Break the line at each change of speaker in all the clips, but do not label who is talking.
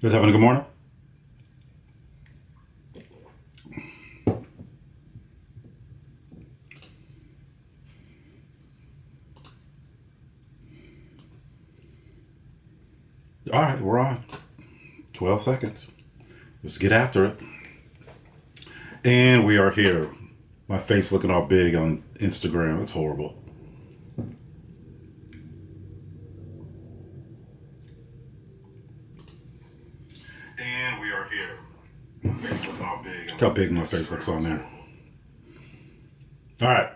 You guys having a good morning? All right, we're on. 12 seconds. Let's get after it. And we are here. My face looking all big on Instagram. It's horrible. And we are here. My face looking all big. Look how big my face looks on there. All right.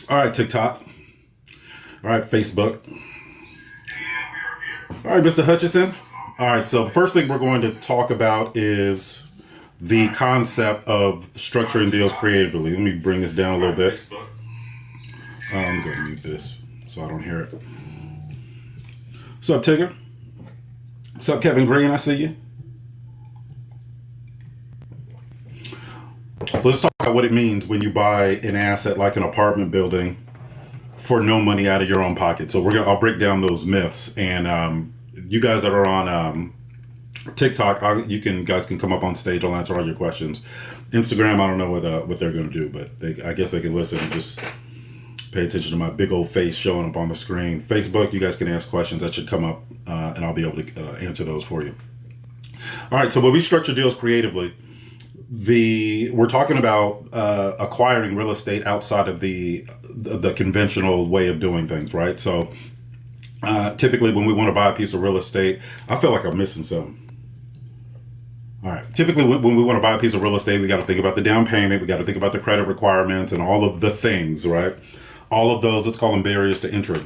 All right, TikTok. All right, Facebook. All right, Mr. Hutchison. All right, so the first thing we're going to talk about is the concept of structuring deals creatively. Let me bring this down a little bit. I'm going to mute this so I don't hear it. What's up, Tigger? What's up, Kevin Green? I see you. Let's talk about what it means when you buy an asset like an apartment building for no money out of your own pocket. So I'll break down those myths, and you guys that are on TikTok, guys can come up on stage. I'll answer all your questions. Instagram, I don't know what they're going to do, but I guess they can listen and just pay attention to my big old face showing up on the screen. Facebook, you guys can ask questions that should come up, and I'll be able to answer those for you. All right, so when we structure deals creatively, we're talking about acquiring real estate outside of the conventional way of doing things, right? So typically when we want to buy a piece of real estate, I feel like I'm missing something. All right. Typically when we want to buy a piece of real estate, we got to think about the down payment. We got to think about the credit requirements and all of the things, right? All of those, let's call them barriers to entry.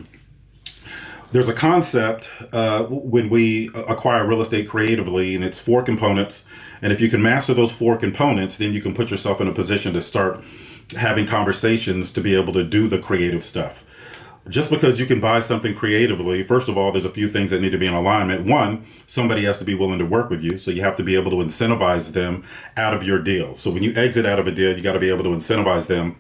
There's a concept when we acquire real estate creatively, and it's 4 components. And if you can master those 4 components, then you can put yourself in a position to start having conversations to be able to do the creative stuff. Just because you can buy something creatively, first of all, there's a few things that need to be in alignment. One, somebody has to be willing to work with you. So you have to be able to incentivize them out of your deal. So when you exit out of a deal, you got to be able to incentivize them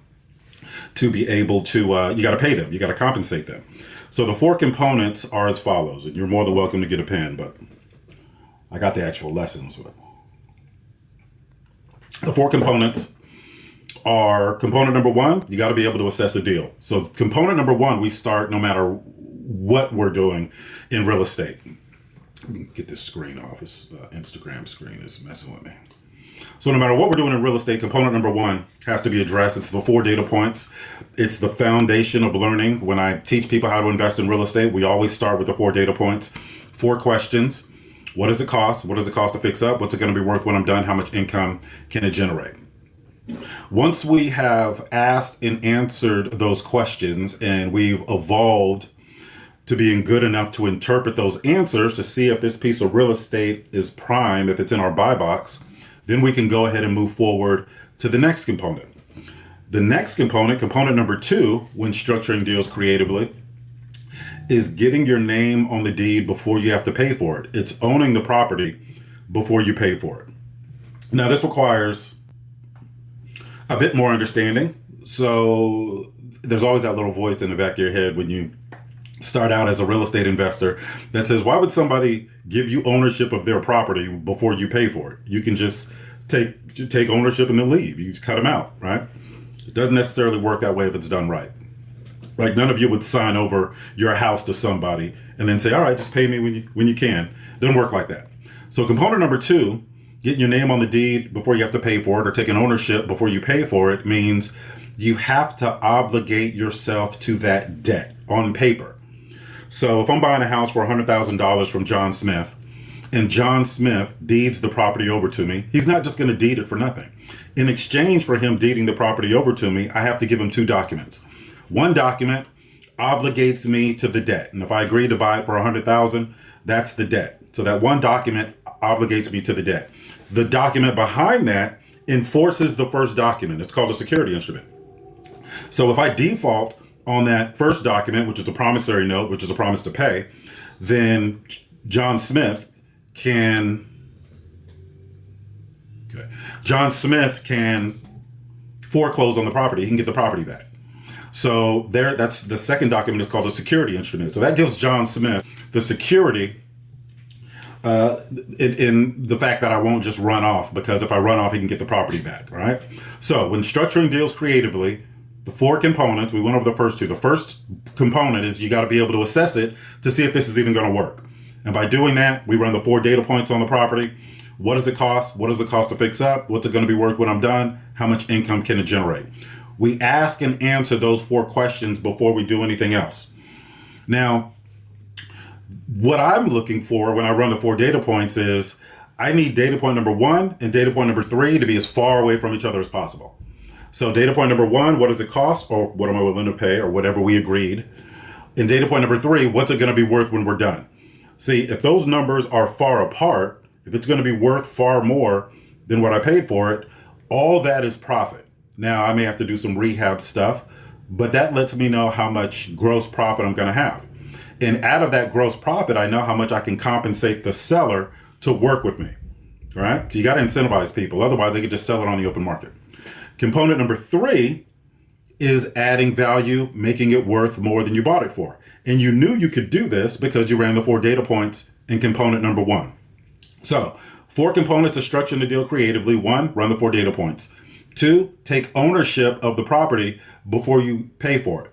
to be able to, you got to pay them. You got to compensate them. So the 4 components are as follows, and you're more than welcome to get a pen, but I got the actual lessons. The 4 components are component number 1, you got to be able to assess a deal. So component number 1, we start no matter what we're doing in real estate. Let me get this screen off. This Instagram screen is messing with me. So no matter what we're doing in real estate, component number 1 has to be addressed. It's the 4 data points. It's the foundation of learning. When I teach people how to invest in real estate, we always start with the 4 data points. 4 questions. What does it cost? What does it cost to fix up? What's it going to be worth when I'm done? How much income can it generate? Once we have asked and answered those questions and we've evolved to being good enough to interpret those answers to see if this piece of real estate is prime, if it's in our buy box, then we can go ahead and move forward to the next component. The next component, component number 2, when structuring deals creatively, is getting your name on the deed before you have to pay for it. It's owning the property before you pay for it. Now, this requires a bit more understanding. So there's always that little voice in the back of your head when you start out as a real estate investor that says, why would somebody give you ownership of their property before you pay for it? You can just take ownership and then leave. You just cut them out, right? It doesn't necessarily work that way if it's done right. Like none of you would sign over your house to somebody and then say, all right, just pay me when you can. It doesn't work like that. So component number 2, getting your name on the deed before you have to pay for it, or taking ownership before you pay for it, means you have to obligate yourself to that debt on paper. So if I'm buying a house for $100,000 from John Smith, and John Smith deeds the property over to me, he's not just going to deed it for nothing. In exchange for him deeding the property over to me, I have to give him 2 documents. One document obligates me to the debt. And if I agree to buy it for $100,000, that's the debt. So that one document obligates me to the debt. The document behind that enforces the first document. It's called a security instrument. So if I default on that first document, which is a promissory note, which is a promise to pay, then John Smith can foreclose on the property. He can get the property back. So that's the second document is called a security instrument. So that gives John Smith the security in the fact that I won't just run off, because if I run off, he can get the property back, right? So when structuring deals creatively, the four components, we went over the first two. The first component is you got to be able to assess it to see if this is even going to work. And by doing that, we run the 4 data points on the property. What does it cost? What does it cost to fix up? What's it going to be worth when I'm done? How much income can it generate? We ask and answer those 4 questions before we do anything else. Now, what I'm looking for when I run the 4 data points is I need data point number 1 and data point number 3 to be as far away from each other as possible. So data point number 1, what does it cost, or what am I willing to pay, or whatever we agreed. And data point number 3, what's it going to be worth when we're done? See, if those numbers are far apart, if it's going to be worth far more than what I paid for it, all that is profit. Now, I may have to do some rehab stuff, but that lets me know how much gross profit I'm going to have. And out of that gross profit, I know how much I can compensate the seller to work with me, right? So you got to incentivize people. Otherwise, they could just sell it on the open market. Component number 3 is adding value, making it worth more than you bought it for. And you knew you could do this because you ran the 4 data points in component number 1. So 4 components to structuring the deal creatively. 1, run the 4 data points. 2, take ownership of the property before you pay for it.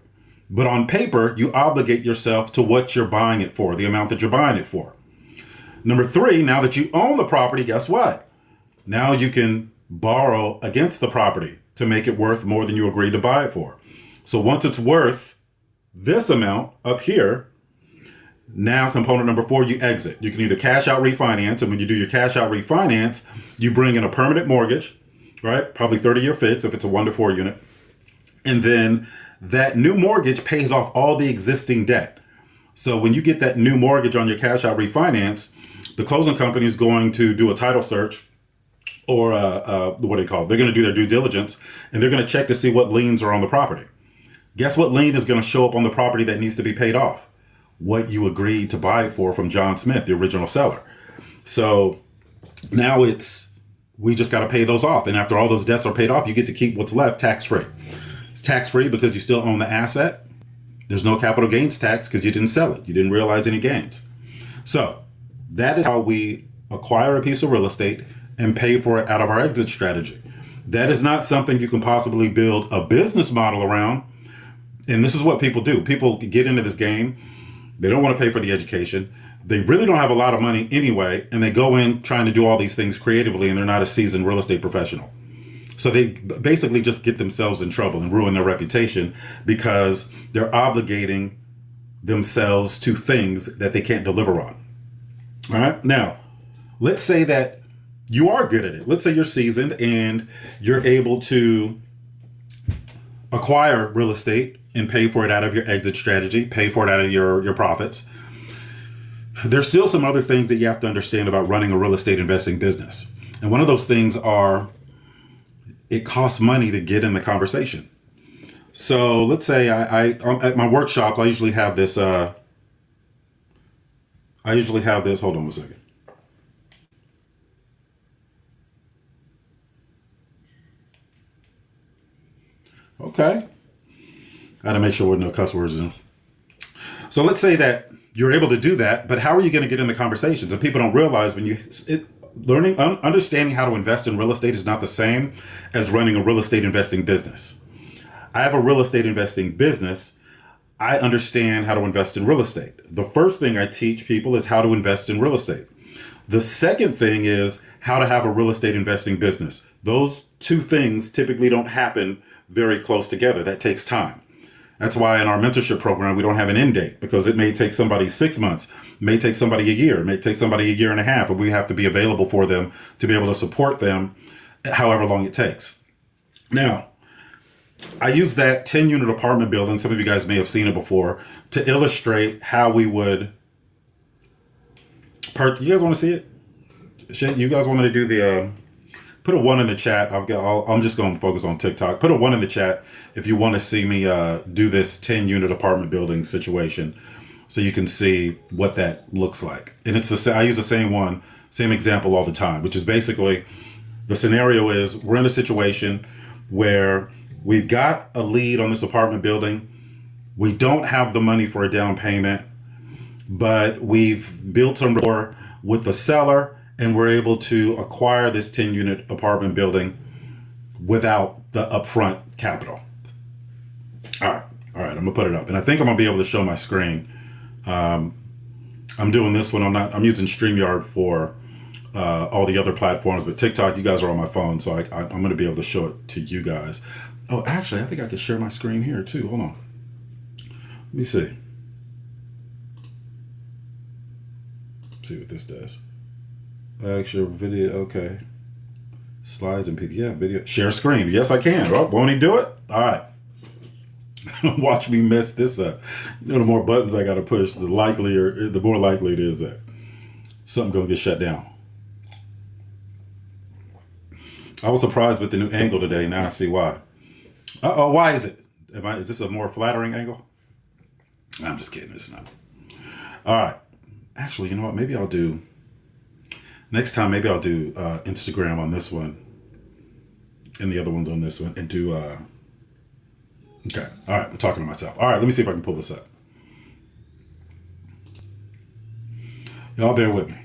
But on paper, you obligate yourself to what you're buying it for, the amount that you're buying it for. Number 3, now that you own the property, guess what? Now you can borrow against the property to make it worth more than you agreed to buy it for. So once it's worth this amount up here, now component number 4, you exit. You can either cash out refinance, and when you do your cash out refinance, you bring in a permanent mortgage, right? Probably 30-year fix if it's a 1 to 4 unit. And then that new mortgage pays off all the existing debt. So when you get that new mortgage on your cash out refinance, the closing company is going to do a title search, or what do they call it? They're going to do their due diligence, and they're going to check to see what liens are on the property. Guess what lien is going to show up on the property that needs to be paid off? What you agreed to buy it for from John Smith, the original seller. So now we just got to pay those off. And after all those debts are paid off, you get to keep what's left tax-free. It's tax-free because you still own the asset. There's no capital gains tax because you didn't sell it. You didn't realize any gains. So that is how we acquire a piece of real estate and pay for it out of our exit strategy. That is not something you can possibly build a business model around. And this is what people do. People get into this game. They don't want to pay for the education. They really don't have a lot of money anyway. And they go in trying to do all these things creatively, and they're not a seasoned real estate professional. So they basically just get themselves in trouble and ruin their reputation because they're obligating themselves to things that they can't deliver on. All right. Now, let's say that you are good at it. Let's say you're seasoned and you're able to acquire real estate and pay for it out of your exit strategy, pay for it out of your profits. There's still some other things that you have to understand about running a real estate investing business. And one of those things are it costs money to get in the conversation. So let's say I at my workshops, I usually have this, hold on one second. Okay. I had to make sure there were no cuss words in. So let's say that you're able to do that, but how are you going to get in the conversations? And people don't realize understanding how to invest in real estate is not the same as running a real estate investing business. I have a real estate investing business. I understand how to invest in real estate. The first thing I teach people is how to invest in real estate. The second thing is how to have a real estate investing business. Those two things typically don't happen very close together. That takes time. That's why in our mentorship program, we don't have an end date, because it may take somebody 6 months, may take somebody a year, may take somebody a year and a half, and we have to be available for them to be able to support them however long it takes. Now, I use that 10-unit apartment building, some of you guys may have seen it before, to illustrate how we would, you guys want to see it? You guys want me to do the, put a 1 in the chat. I'm just going to focus on TikTok. Put a 1 in the chat if you want to see me do this 10-unit apartment building situation, so you can see what that looks like. And I use the same example all the time, which is basically the scenario is we're in a situation where we've got a lead on this apartment building. We don't have the money for a down payment. but we've built some rapport with the seller and we're able to acquire this 10 unit apartment building without the upfront capital. All right. All right. I'm gonna put it up, and I think I'm gonna be able to show my screen. I'm doing this one. I'm using StreamYard for all the other platforms, but TikTok, you guys are on my phone, so I'm gonna be able to show it to you guys. Oh, actually, I think I can share my screen here too. Hold on. Let me see. See what this does. Actual video. Okay. Slides and PDF video. Share screen. Yes, I can. Oh, won't he do it? All right. Watch me mess this up. You know, the more buttons I got to push, the more likely it is that something gonna get shut down. I was surprised with the new angle today. Now I see why. Why is it? Is this a more flattering angle? I'm just kidding. It's not. All right. Actually, you know what? Maybe I'll do next time. Maybe I'll do Instagram on this one, and the other one's on this one, and do. Okay. All right. I'm talking to myself. All right. Let me see if I can pull this up. Y'all bear with me.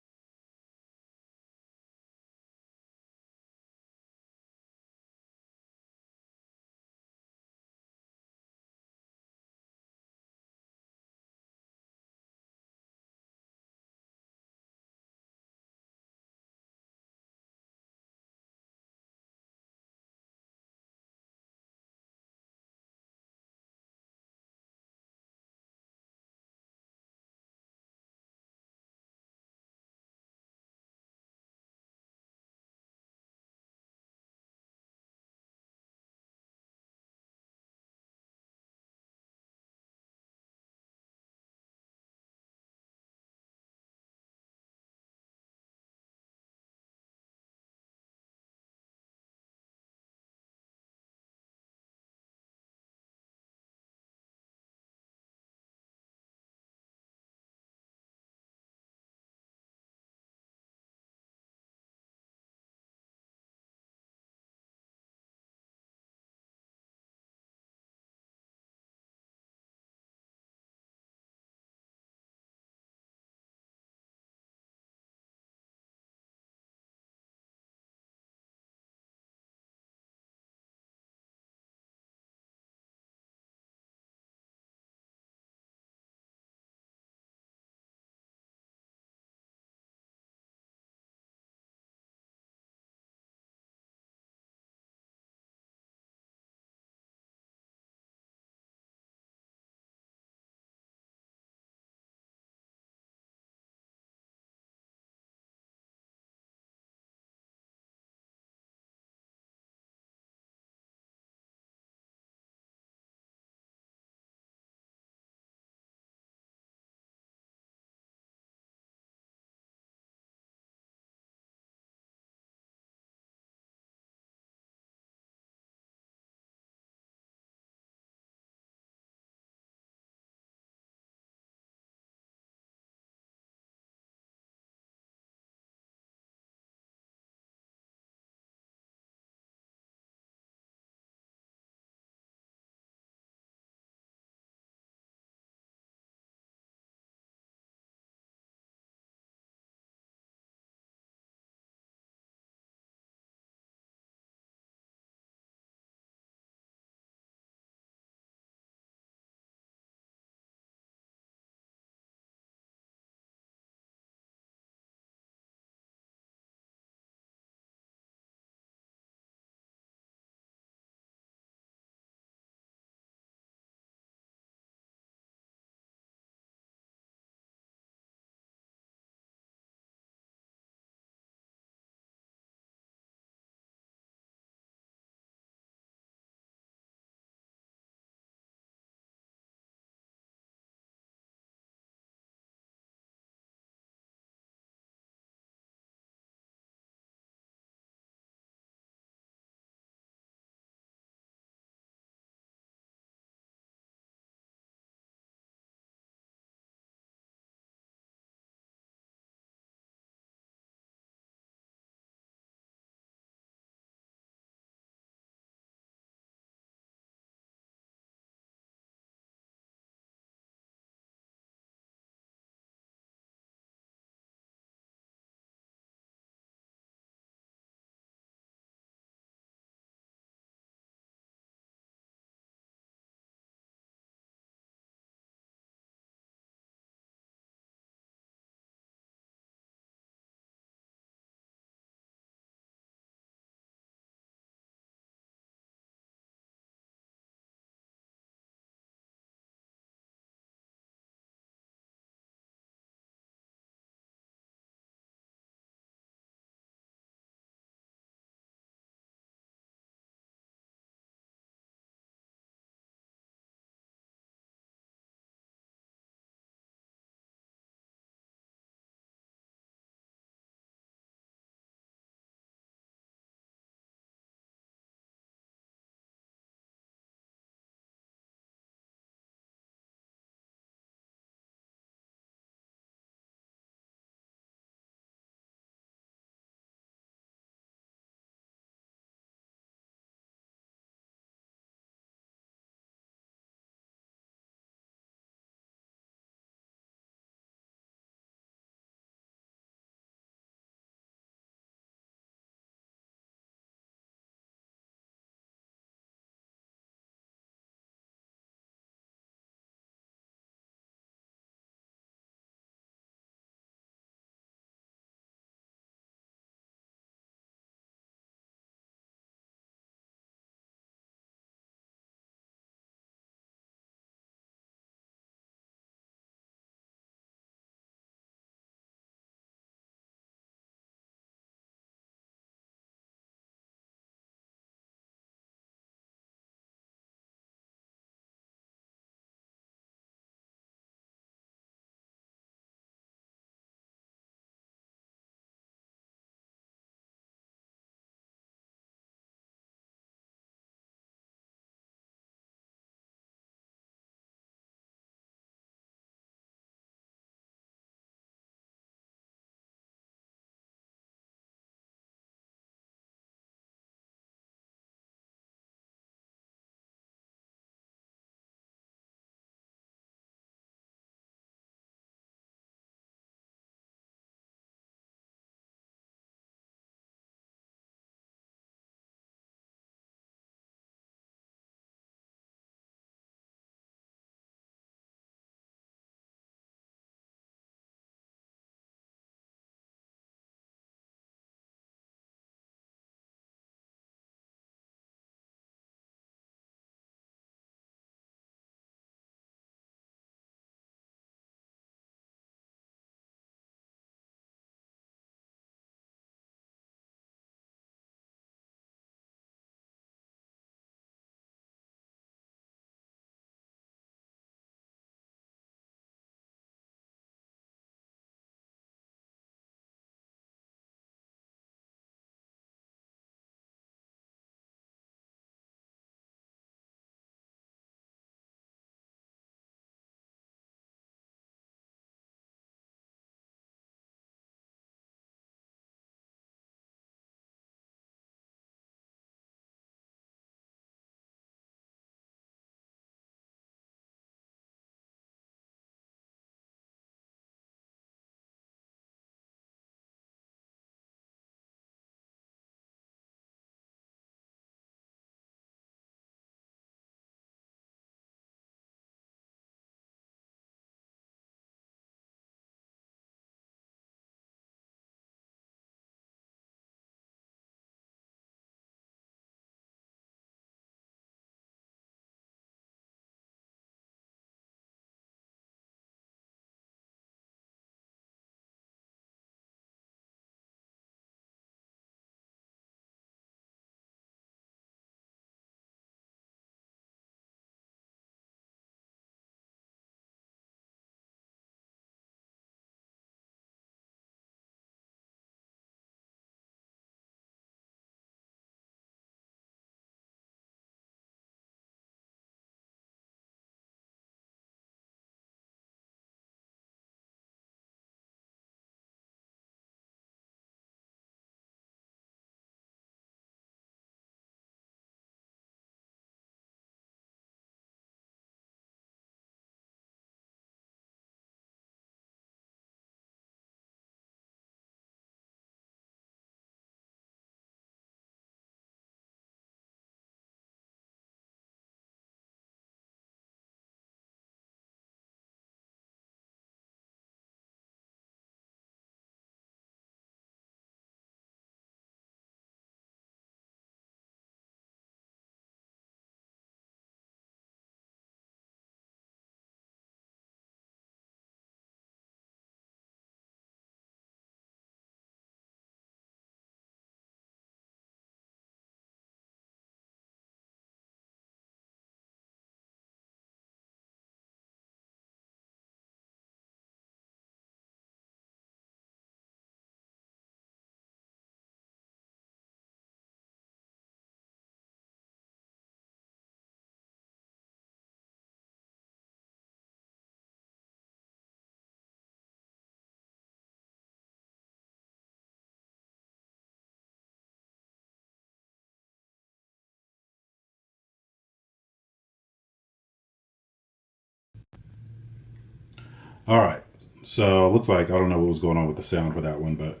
All right. So it looks like I don't know what was going on with the sound for that one, but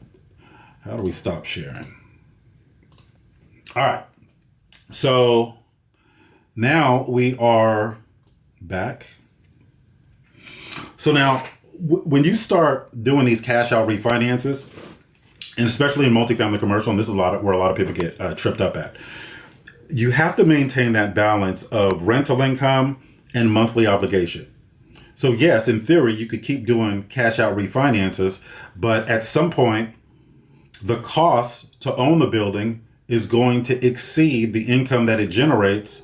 how do we stop sharing? All right. So now we are back. So now when you start doing these cash out refinances, and especially in multifamily commercial, and this is where a lot of people get tripped up at, you have to maintain that balance of rental income and monthly obligation. So yes, in theory, you could keep doing cash out refinances, but at some point, the cost to own the building is going to exceed the income that it generates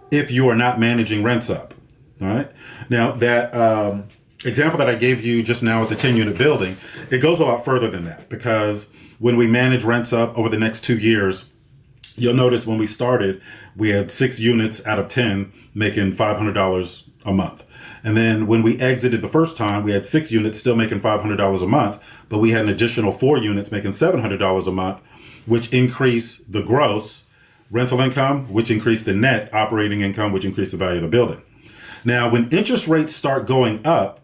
if you are not managing rents up. All right. Now that example that I gave you just now with the 10-unit building, it goes a lot further than that, because when we manage rents up over the next 2 years, you'll notice when we started, we had 6 units out of 10 making $500 a month. And then when we exited the first time, we had 6 units still making $500 a month, but we had an additional 4 units making $700 a month, which increased the gross rental income, which increased the net operating income, which increased the value of the building. Now, when interest rates start going up,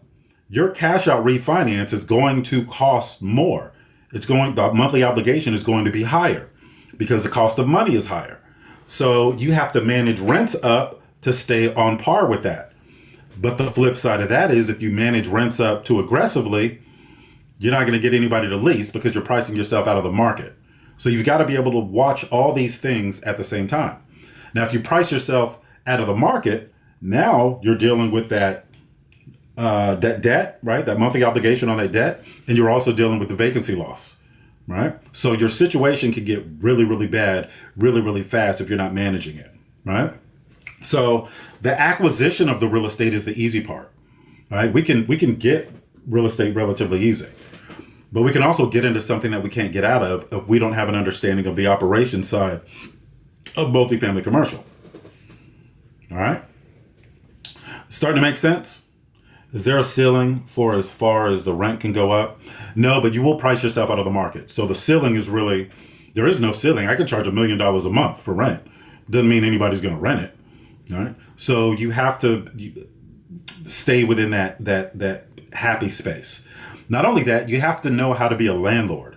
your cash out refinance is going to cost more. The monthly obligation is going to be higher because the cost of money is higher. So you have to manage rents up to stay on par with that. But the flip side of that is if you manage rents up too aggressively, you're not going to get anybody to lease because you're pricing yourself out of the market. So you've got to be able to watch all these things at the same time. Now, if you price yourself out of the market, now you're dealing with that debt, right? That monthly obligation on that debt. And you're also dealing with the vacancy loss, right? So your situation can get really, really bad, really, really fast if you're not managing it, right? So the acquisition of the real estate is the easy part, right? We can get real estate relatively easy, but we can also get into something that we can't get out of if we don't have an understanding of the operation side of multifamily commercial. All right. Starting to make sense? Is there a ceiling for as far as the rent can go up? No, but you will price yourself out of the market. So the ceiling is really, there is no ceiling. I can charge $1 million a month for rent. Doesn't mean anybody's going to rent it. All right. So you have to stay within that happy space. Not only that, you have to know how to be a landlord,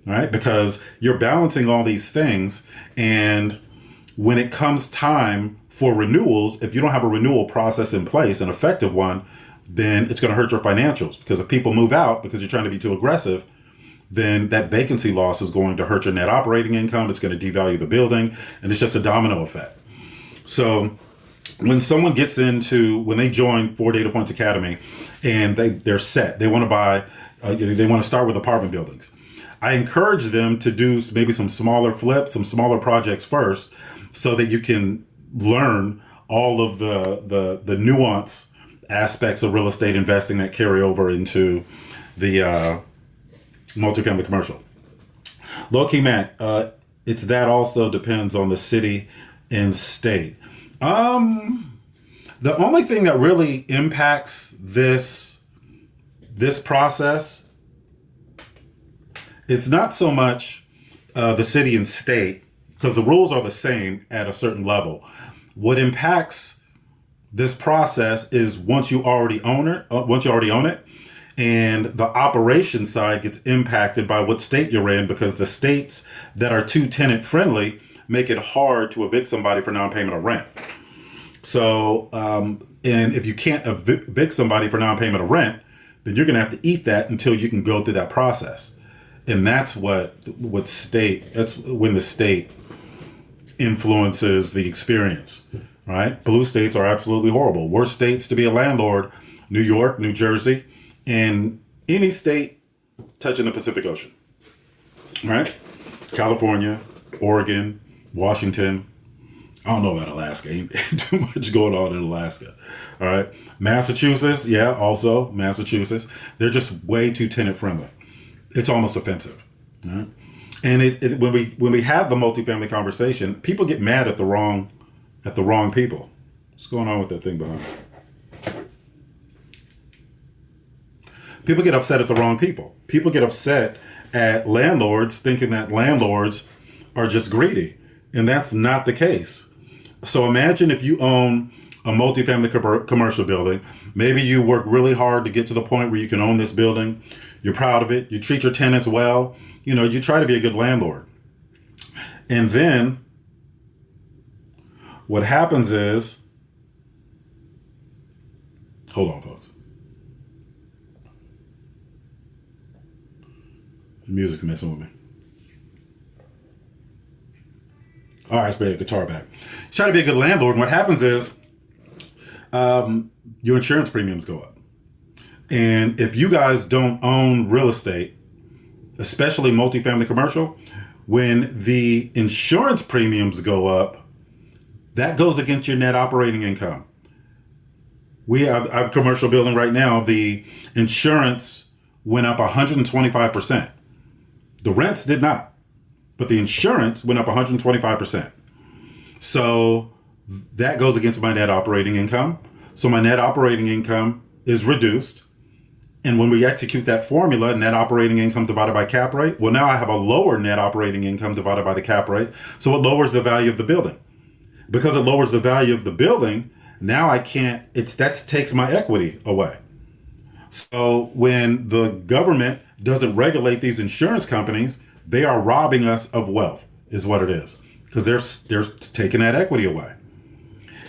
right? Because you're balancing all these things. And when it comes time for renewals, if you don't have a renewal process in place, an effective one, then it's going to hurt your financials. Because if people move out because you're trying to be too aggressive, then that vacancy loss is going to hurt your net operating income. It's going to devalue the building. And it's just a domino effect. So when someone when they join 4 Data Points Academy and they're set, they want to buy, they want to start with apartment buildings. I encourage them to do maybe some smaller flips, some smaller projects first, so that you can learn all of the nuance aspects of real estate investing that carry over into the multifamily commercial. Low key, Matt, it's that also depends on the city and state. The only thing that really impacts this process, it's not so much the city and state, because the rules are the same at a certain level. What impacts this process is once you already own it, and the operation side gets impacted by what state you're in, because the states that are too tenant friendly make it hard to evict somebody for non-payment of rent. So, and if you can't evict somebody for non-payment of rent, then you're going to have to eat that until you can go through that process. And that's that's when the state influences the experience, right? Blue states are absolutely horrible. Worst states to be a landlord: New York, New Jersey, and any state touching the Pacific Ocean, right? California, Oregon, Washington. I don't know about Alaska. Ain't too much going on in Alaska. All right. Massachusetts. Yeah. Also Massachusetts. They're just way too tenant friendly. It's almost offensive. All right? And when we have the multifamily conversation, people get mad at the wrong people. What's going on with that thing behind me? People get upset at the wrong people. People get upset at landlords thinking that landlords are just greedy. And that's not the case. So imagine if you own a multifamily commercial building. Maybe you work really hard to get to the point where you can own this building. You're proud of it. You treat your tenants well. You try to be a good landlord. And then what happens is, hold on, folks. The music's messing with me. All right, let's bring the guitar back. Try to be a good landlord, and what happens is your insurance premiums go up. And if you guys don't own real estate, especially multifamily commercial, when the insurance premiums go up, that goes against your net operating income. We have a commercial building right now. The insurance went up 125%. The rents did not, but the insurance went up 125%. So that goes against my net operating income. So my net operating income is reduced. And when we execute that formula, net operating income divided by cap rate, well, now I have a lower net operating income divided by the cap rate. So it lowers the value of the building. Because it lowers the value of the building, now I can't, that takes my equity away. So when the government doesn't regulate these insurance companies, they are robbing us of wealth, is what it is. Because they're taking that equity away.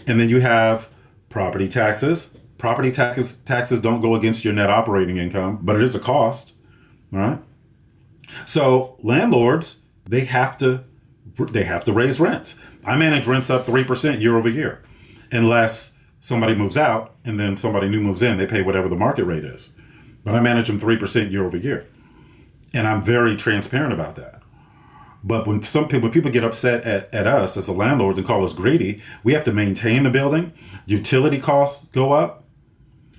And then you have property taxes. Property taxes don't go against your net operating income, but it is a cost, all right? So landlords, they have to raise rents. I manage rents up 3% year over year, unless somebody moves out and then somebody new moves in. They pay whatever the market rate is, but I manage them 3% year over year, and I'm very transparent about that. But when people get upset at us as a landlord and call us greedy, we have to maintain the building. Utility costs go up.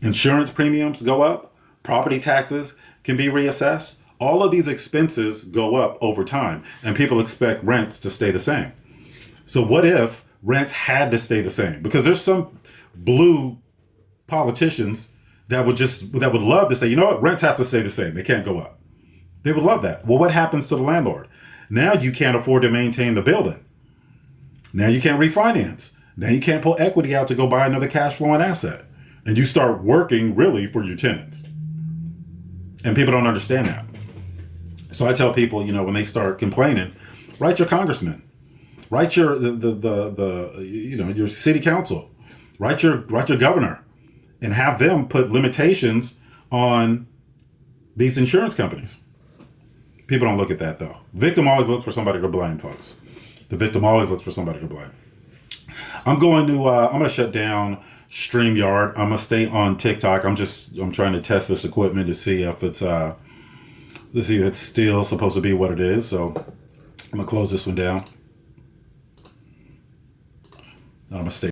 Insurance premiums go up. Property taxes can be reassessed. All of these expenses go up over time, and people expect rents to stay the same. So what if rents had to stay the same? Because there's some blue politicians that would love to say, you know what, rents have to stay the same. They can't go up. They would love that. Well, what happens to the landlord? Now you can't afford to maintain the building. Now you can't refinance. Now you can't pull equity out to go buy another cash flowing asset. And you start working really for your tenants. And people don't understand that. So I tell people, when they start complaining, write your congressman, write your your city council, write your governor, and have them put limitations on these insurance companies. People don't look at that, though. Victim always looks for somebody to blame, folks. The victim always looks for somebody to blame. I'm going to shut down StreamYard. I'm gonna stay on TikTok. I'm trying to test this equipment to see if it's still supposed to be what it is. So I'm gonna close this one down. I'm gonna stay